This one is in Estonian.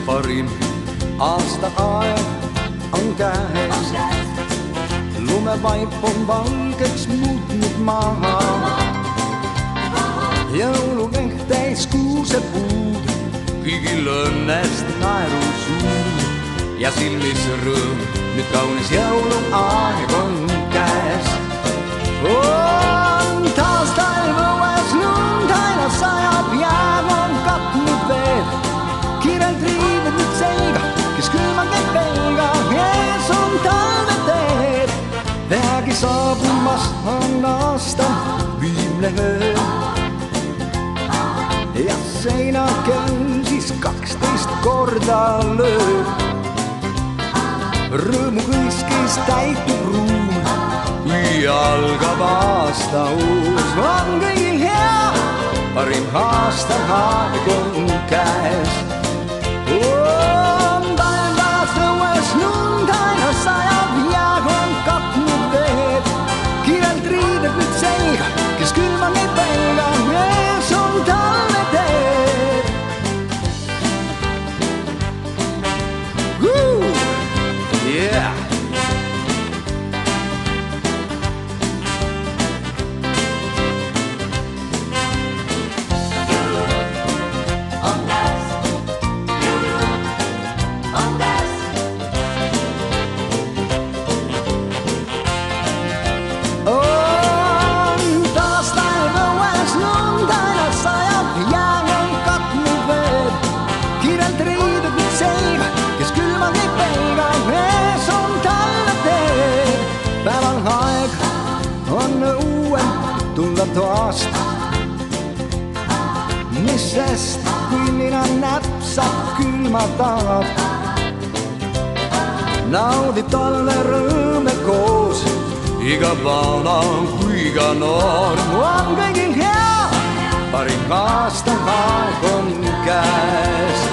parim aastaaeg on käes. Lumevaip on valgeks muutnud maha. Jõululeht täis kuusepuud, kõigil õnnest naerusuud ja silmis rõõm. Nüüd kaunis jõuluaeg on käes. On taas talv õues, lund aina sajab, jääv on katnud veed. Kiirelt riived nüüd selga, kes külma käib pelga, ees on talveteed. Peagi saabumas on aasta viimne öö. Ja seinakell siis 12 korda lööb. Rõõmu kõiskis täitub ruum, kui algab aasta uus. On kõigil hea, parim aastaaeg on käes. On talvest õues, lund aina sajab, jääv on katnud veed. Kiirelt riideb nüüd selga, kes külma käib pelga, ees on talveteed. Yeah! Tuleb aasta, mis sest, kui nina näpsab külma tahab. Naudib talve rõõme koos, iga vana kui ka noor. On kõigil hea, parim aastaaeg on käes.